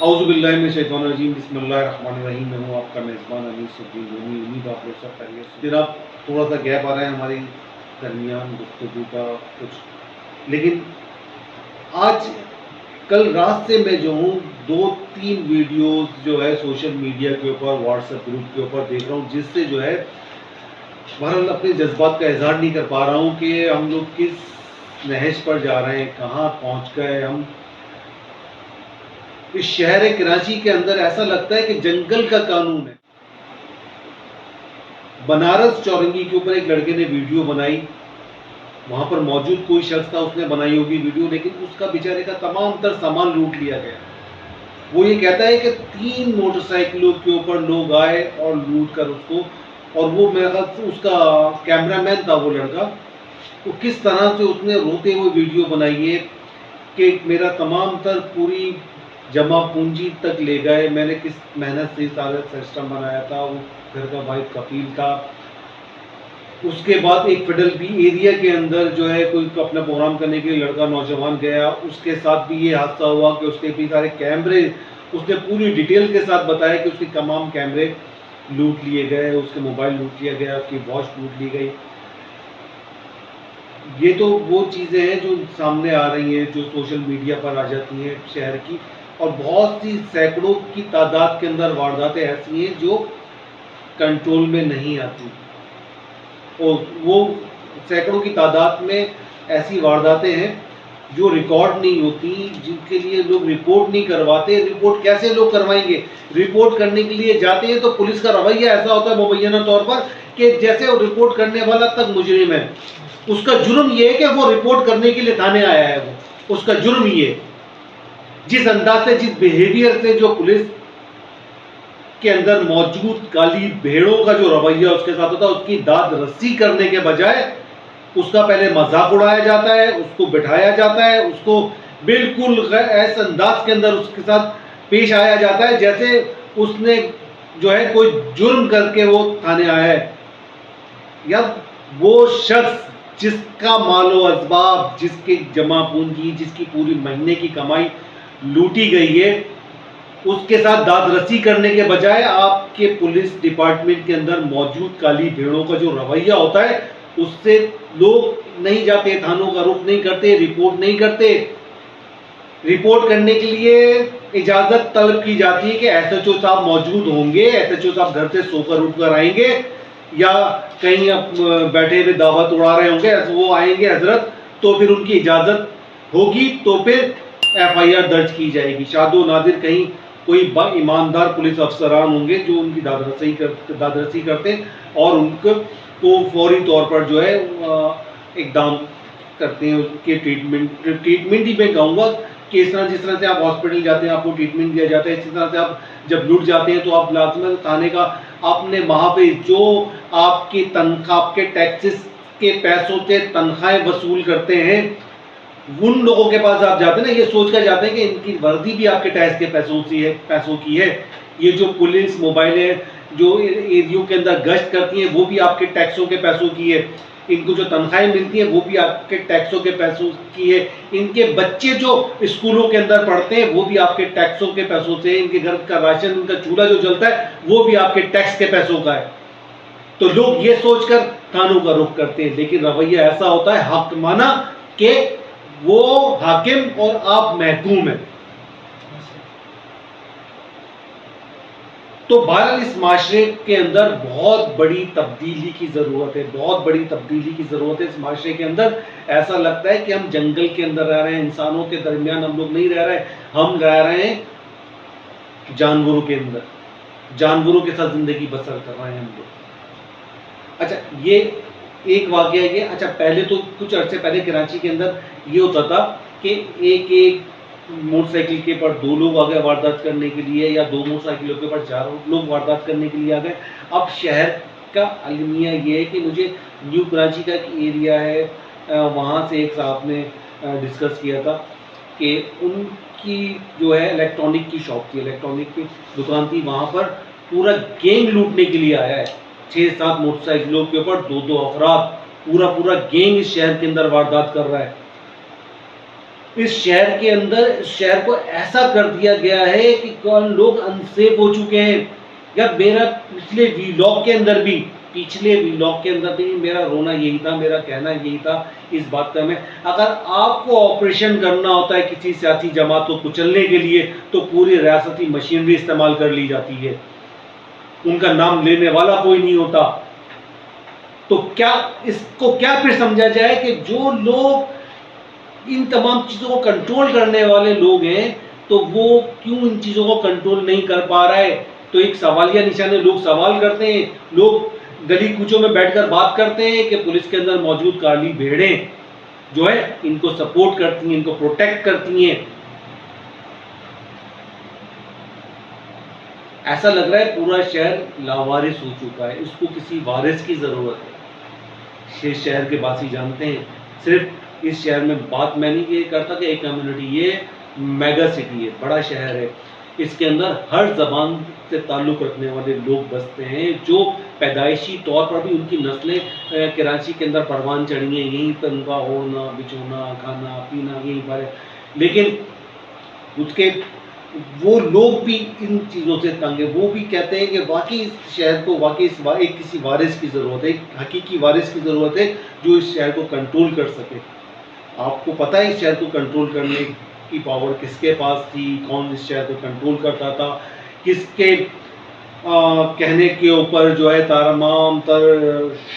اعوذ باللہ من الشیطان الرجیم، بسم اللہ الرحمن الرحیم۔ میں ہوں آپ کا میزبان انیس الدین رونی۔ امید آپ لوگ سب خیریت سے۔ جناب تھوڑا سا گیپ آ رہا ہے ہماری درمیان گفتگو کا کچھ، لیکن آج کل رات سے میں جو ہوں 2-3 ویڈیوز جو ہے سوشل میڈیا کے اوپر، واٹس ایپ گروپ کے اوپر دیکھ رہا ہوں، جس سے جو ہے بہرحال اپنے جذبات کا اظہار نہیں کر پا رہا ہوں کہ ہم لوگ کس نہج پر جا رہے ہیں، کہاں پہنچ گئے ہم۔ اس شہر کراچی کے اندر ایسا لگتا ہے کہ جنگل کا قانون ہے۔ بنارس چورنگی کے اوپر ایک لڑکے نے ویڈیو بنائی، وہاں پر موجود کوئی شخص تھا، اس نے بنائی ہوگی ویڈیو، لیکن اس کا بیچارے کا تمام تر سامان لوٹ لیا گیا۔ وہ یہ کہتا ہے کہ 3 موٹر سائیکلوں کے اوپر لوگ آئے اور لوٹ کر اس کو، اور وہ میرا خیال سے اس کا کیمرہ مین تھا وہ لڑکا، تو کس طرح سے اس نے روتے ہوئے ویڈیو بنائی ہے کہ میرا تمام تر پوری جمع پونجی تک لے گئے، میں نے کس محنت سے سارا سسٹم بنایا تھا، وہ گھر کا بھائی کفیل تھا۔ اس کے بعد ایک فیڈل بی ایریا کے اندر جو ہے کوئی اپنا پروگرام کرنے کے لیے لڑکا نوجوان گیا، اس کے ساتھ بھی یہ حادثہ ہوا کہ اس کے بھی سارے کیمرے، اس نے پوری ڈیٹیل کے ساتھ بتایا کہ اس کے تمام کیمرے لوٹ لیے گئے، اس کے موبائل لوٹ لیا گیا، اس کی واچ لوٹ لی گئی۔ یہ تو وہ چیزیں ہیں جو سامنے آ رہی ہیں، جو سوشل میڈیا پر آ جاتی ہیں شہر کی، اور بہت سی سینکڑوں کی تعداد کے اندر وارداتیں ایسی ہیں جو کنٹرول میں نہیں آتی، اور وہ سینکڑوں کی تعداد میں ایسی وارداتیں ہیں جو ریکارڈ نہیں ہوتی، جن کے لیے لوگ رپورٹ نہیں کرواتے۔ رپورٹ کیسے لوگ کروائیں گے؟ رپورٹ کرنے کے لیے جاتے ہیں تو پولیس کا رویہ ایسا ہوتا ہے مبینہ طور پر کہ جیسے وہ رپورٹ کرنے والا تک مجرم ہے۔ اس کا جرم یہ ہے کہ وہ رپورٹ کرنے کے لیے تھانے آیا ہے، وہ اس کا جرم یہ ہے۔ جس انداز سے، جس بیہیویئر سے جو پولیس کے اندر موجود کالی بھیڑوں کا جو رویہ اس کے ساتھ ہوتا ہے، اس کی داد رسی کرنے کے بجائے اس کا پہلے مذاق اڑایا جاتا ہے، اس کو بٹھایا جاتا ہے، اس کو بالکل ایسے انداز کے اندر اس کے ساتھ پیش آیا جاتا ہے جیسے اس نے جو ہے کوئی جرم کر کے وہ تھانے آیا ہے۔ یا وہ شخص جس کا مال و اسباب، جس کی جمع پونجی، جس کی پوری مہینے کی کمائی لوٹی گئی ہے، اس کے ساتھ داد رسی کرنے کے بجائے آپ کے پولیس ڈپارٹمنٹ کے اندر موجود کالی بھیڑوں کا جو رویہ ہوتا ہے، اس سے لوگ نہیں جاتے، تھانوں کا رخ نہیں کرتے، رپورٹ نہیں کرتے۔ رپورٹ کرنے کے لیے اجازت طلب کی جاتی ہے کہ ایس ایچ او صاحب موجود ہوں گے، ایس ایچ او صاحب گھر سے سو کر اٹھ کر آئیں گے، یا کہیں بیٹھے ہوئے دعوت اڑا رہے ہوں گے، وہ آئیں گے حضرت، تو پھر ان کی اجازت ہوگی تو پھر ایف آئی آر درج کی جائے گی۔ شاد و نادر کہیں کوئی با ایماندار پولیس افسران ہوں گے جو ان کی داد رسی کرتے اور ان کو فوری طور پر جو ہے اقدام کرتے ہیں، اس کے ٹریٹمنٹ ہی میں کہوں گا کہ اس طرح جس طرح سے آپ ہاسپٹل جاتے ہیں آپ کو ٹریٹمنٹ دیا جاتا ہے، اسی طرح سے آپ جب لٹ جاتے ہیں تو آپ لازماً تھانے کا اپنے وہاں پہ جو آپ کی تنخواہ، آپ کے ٹیکسز کے پیسوں سے تنخواہیں وصول کرتے ہیں، ان لوگوں کے پاس آپ جاتے ہیں نا، یہ سوچ کر جاتے ہیں کہ ان کی وردی بھی آپ کے ٹیکس کے پیسوں کی ہے۔ یہ جو پولیس موبائلیں جو ایریوں کے اندر گشت کرتی ہیں وہ بھی آپ کے ٹیکسوں کے پیسوں کی ہے، ان کو جو تنخواہیں ملتی ہیں وہ بھی آپ کے ٹیکسوں کے پیسوں کی ہے، ان کے بچے جو اسکولوں کے اندر پڑھتے ہیں وہ بھی آپ کے ٹیکسوں کے پیسوں سے، ان کے گھر کا راشن، ان کا چولہا جو جلتا ہے وہ بھی آپ کے ٹیکس کے پیسوں کا ہے۔ تو لوگ یہ سوچ کر تھانوں کا رخ کرتے ہیں، لیکن رویہ ایسا ہوتا ہے حاکمانہ کہ وہ حاکم اور آپ محکوم ہیں۔ تو بہرحال اس معاشرے کے اندر بہت بڑی تبدیلی کی ضرورت ہے، بہت بڑی تبدیلی کی ضرورت ہے اس معاشرے کے اندر۔ ایسا لگتا ہے کہ ہم جنگل کے اندر رہ رہے ہیں، انسانوں کے درمیان ہم لوگ نہیں رہ رہے، ہم رہ رہے ہیں جانوروں کے اندر، جانوروں کے ساتھ زندگی بسر کر رہے ہیں ہم لوگ۔ اچھا یہ ایک واقعہ ہے کہ اچھا پہلے تو کچھ عرصے پہلے کراچی کے اندر یہ ہوتا تھا کہ ایک موٹر سائیکل کے اوپر 2 لوگ آ گئے واردات کرنے کے لیے، یا 2 موٹر سائیکلوں کے اوپر 4 لوگ واردات کرنے کے لیے آ گئے۔ اب شہر کا المیہ یہ ہے کہ مجھے نیو کراچی کا ایک ایریا ہے، وہاں سے ایک صاحب نے ڈسکس کیا تھا کہ ان کی جو ہے الیکٹرانک کی شاپ تھی، الیکٹرانک کی دکان تھی، وہاں پر پورا گینگ لوٹنے کے لیے آیا ہے، 6-7 موٹر سائیکلوں کے اوپر 2 افراد، پورا گینگ اس شہر کے اندر واردات کر رہا ہے۔ اس شہر کے اندر اس شہر کو ایسا کر دیا گیا ہے کہ لوگ انسیف ہو چکے ہیں. یا میرا پچھلے ویلاگ کے اندر بھی میرا رونا یہی تھا, میرا کہنا یہی تھا اس بات کا. میں اگر آپ کو آپریشن کرنا ہوتا ہے کسی سیاسی جماعت کو کچلنے کے لیے تو پوری ریاستی مشینری استعمال کر لی جاتی ہے, ان کا نام لینے والا کوئی نہیں ہوتا. تو کیا اس کو کیا پھر سمجھا جائے کہ جو لوگ ان تمام چیزوں کو کنٹرول کرنے والے لوگ ہیں تو وہ کیوں ان چیزوں کو کنٹرول نہیں کر پا رہا ہے؟ تو ایک سوالیہ نشان ہے. لوگ سوال کرتے ہیں, لوگ گلی کوچوں میں بیٹھ کر بات کرتے ہیں کہ پولیس کے اندر موجود کالی بھیڑیں جو ہے ان کو سپورٹ کرتی ہیں, ان کو پروٹیکٹ کرتی ہیں. ایسا لگ رہا ہے پورا شہر لاوارث ہو چکا ہے, اس کو کسی وارث کی ضرورت ہے. یہ شہر کے باسی جانتے ہیں. صرف اس شہر میں بات میں نہیں یہ کرتا کہ ایک کمیونٹی, یہ میگا سٹی ہے, بڑا شہر ہے. اس کے اندر ہر زبان سے تعلق رکھنے والے لوگ بستے ہیں جو پیدائشی طور پر بھی ان کی نسلیں کراچی کے اندر پروان چڑھی ہیں, یہیں پر ان کا ہونا بچونا کھانا پینا یہیں پر ہے. لیکن اس کے وہ لوگ بھی ان چیزوں سے تنگ ہیں. وہ بھی کہتے ہیں کہ واقعی اس شہر کو واقعی ایک کسی وارث کی ضرورت ہے, ایک حقیقی وارث کی ضرورت ہے جو اس شہر کو کنٹرول کر سکے. آپ کو پتہ ہے اس شہر کو کنٹرول کرنے کی پاور کس کے پاس تھی, کون اس شہر کو کنٹرول کرتا تھا, کس کے کہنے کے اوپر جو ہے تمام تر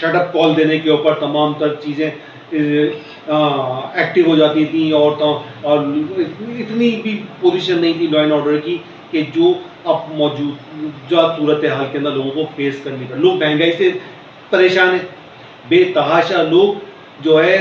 شٹ اپ کال دینے کے اوپر تمام تر چیزیں ایکٹیو ہو جاتی تھیں, اور اتنی بھی پوزیشن نہیں تھی لا اینڈ آرڈر کی کہ جو اب موجود صورت حال کے اندر لوگوں کو فیس کرنی پڑے. لوگ مہنگائی سے پریشان ہیں, بے تحاشا لوگ جو ہے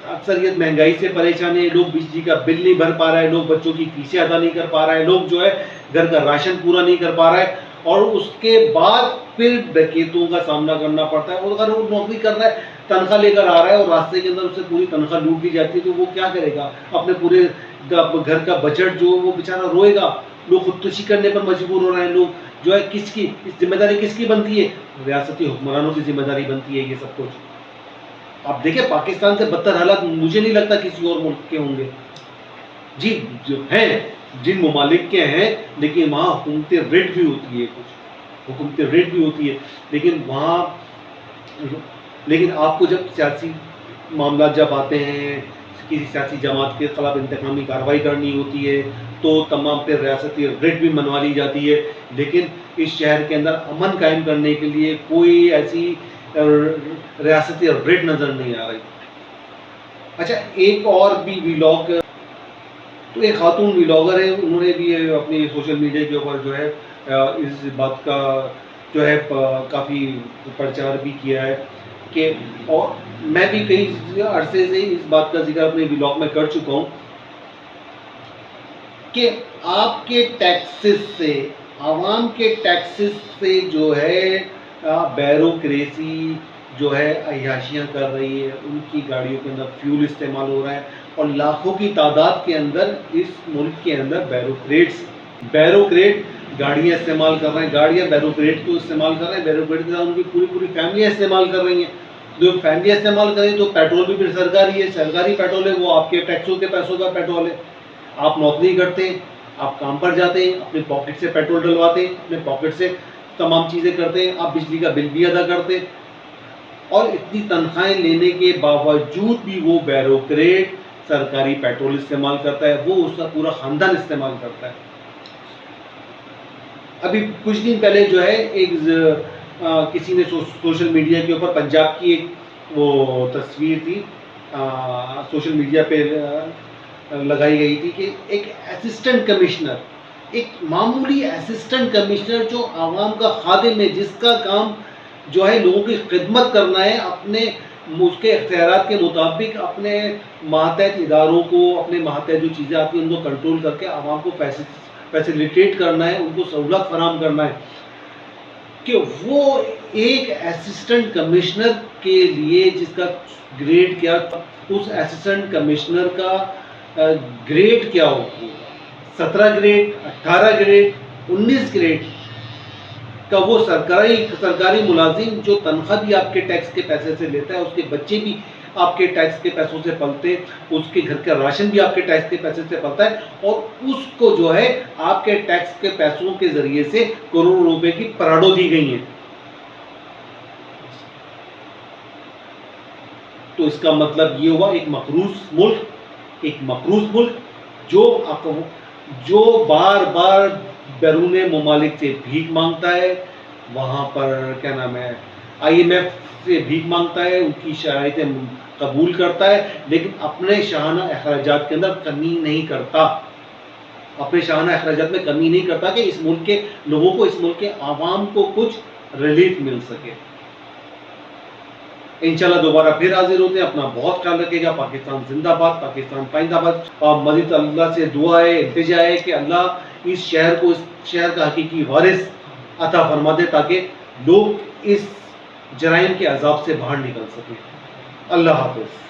اکثریت مہنگائی سے پریشان ہے. لوگ بجلی کا بل نہیں بھر پا رہا ہے, لوگ بچوں کی فیسیں ادا نہیں کر پا رہا ہے, لوگ جو ہے گھر کا راشن پورا نہیں کر پا رہا ہے, اور اس کے بعد پھر ڈکیتوں کا سامنا کرنا پڑتا ہے. اور اگر وہ نوکری کر رہا ہے, تنخواہ لے کر آ رہا ہے اور راستے کے اندر اسے پوری تنخواہ لوٹ دی جاتی ہے تو وہ کیا کرے گا؟ اپنے پورے گھر کا بجٹ جو وہ بیچارہ روئے گا. لوگ خودکشی کرنے پر مجبور ہو رہے ہیں. لوگ جو ہے کس کی ذمہ داری کس کی بنتی ہے؟ ریاستی حکمرانوں کی ذمہ داری بنتی ہے یہ سب کچھ. آپ دیکھیں پاکستان سے بدتر حالات مجھے نہیں لگتا کسی اور ملک کے ہوں گے. جی جو ہیں جن ممالک کے ہیں, لیکن وہاں حکومت ریٹ بھی ہوتی ہے, کچھ حکومت ریٹ بھی ہوتی ہے, لیکن آپ کو جب سیاسی معاملات جب آتے ہیں, کسی سیاسی جماعت کے خلاف انتقامی کارروائی کرنی ہوتی ہے تو تمام پہ ریاستی ریٹ بھی منوا لی جاتی ہے. لیکن اس شہر کے اندر امن قائم کرنے کے لیے کوئی ایسی ریاستی ریٹ نظر نہیں آ رہی. اچھا ایک اور بھی ویلاگ, تو ایک خاتون ویلاگر ہے, انہوں نے بھی اپنی سوشل میڈیا کے اوپر جو ہے اس بات کا جو ہے کافی پرچار بھی کیا ہے کہ, اور میں بھی کئی عرصے سے اس بات کا ذکر اپنے ویلاگ میں کر چکا ہوں کہ آپ کے ٹیکسز سے, عوام کے ٹیکسز سے جو ہے بیوروکریسی جو ہے عیاشیاں کر رہی ہے. ان کی گاڑیوں کے اندر فیول استعمال ہو رہا ہے اور لاکھوں کی تعداد کے اندر اس ملک کے اندر بیوروکریٹ گاڑیاں استعمال کر رہے ہیں. گاڑیاں بیوروکریٹ کو استعمال کر رہے ہیں, بیوروکریٹ کے ساتھ ان کی پوری فیملیاں استعمال کر رہی ہیں. جو فیملیاں استعمال کریں تو پیٹرول بھی پھر سرکاری ہے, سرکاری پیٹرول ہے, وہ آپ کے ٹیکسوں کے پیسوں کا پیٹرول ہے. آپ نوکری کرتے ہیں, آپ کام پر جاتے ہیں, اپنے پاکٹ سے پیٹرول ڈلواتے ہیں, اپنے پاکٹ سے تمام چیزیں کرتے ہیں, آپ بجلی کا بل بھی ادا کرتے ہیں, اور اتنی تنخواہیں لینے کے باوجود بھی وہ بیوروکریٹ سرکاری پیٹرول استعمال کرتا ہے, وہ اس کا پورا خاندان استعمال کرتا ہے. ابھی کچھ دن پہلے جو ہے ایک کسی نے سوشل میڈیا کے اوپر پنجاب کی ایک وہ تصویر تھی سوشل میڈیا پہ لگائی گئی تھی کہ ایک اسسٹنٹ کمشنر, ایک معمولی اسسٹنٹ کمشنر جو عوام کا خادم ہے, جس کا کام جو ہے لوگوں کی خدمت کرنا ہے, اپنے اس کے اختیارات کے مطابق اپنے ماتحت اداروں کو, اپنے ماتحت جو چیزیں آتی ہیں ان کو کنٹرول کر کے عوام کو فیسیلیٹیٹ کرنا ہے, ان کو سہولت فراہم کرنا ہے, کہ وہ ایک اسسٹنٹ کمشنر کے لیے جس کا گریڈ کیا, اس اسسٹنٹ کمشنر کا گریڈ کیا ہوگا, 17 گریڈ, 18 گریڈ, 19 گریڈ کا وہ سرکاری ملازم جو تنخواہ بھی آپ کے ٹیکس کے پیسے سے لیتا ہے, اس کے بچے بھی آپ کے ٹیکس کے پیسوں سے پلتے ہیں، اس کے گھر کا راشن بھی آپ کے ٹیکس کے پیسے سے پلتا ہے، اور اس کو جو ہے آپ کے ٹیکس کے پیسوں کے ذریعے سے کروڑوں روپے کی پراڈو دی گئی ہیں۔ تو اس کا مطلب یہ ہوا ایک مقروض ملک جو بار بار بیرون ممالک سے بھیک مانگتا ہے، وہاں پر کیا نام ہے IMF سے بھیک مانگتا ہے، ان کی شرائطیں قبول کرتا ہے، لیکن اپنے شاہانہ اخراجات کے اندر کمی نہیں کرتا، کہ اس ملک کے لوگوں کو، اس ملک کے عوام کو کچھ ریلیف مل سکے۔ انشاءاللہ دوبارہ پھر حاضر ہوتے ہیں، اپنا بہت خیال رکھے گا۔ پاکستان زندہ باد، پاکستان پائندہ باد۔ اور مزید اللہ سے دعا ہے، التجا ہے کہ اللہ اس شہر کا حقیقی وارث عطا فرما دے، تاکہ لوگ اس جرائم کے عذاب سے باہر نکل سکیں۔ اللہ حافظ۔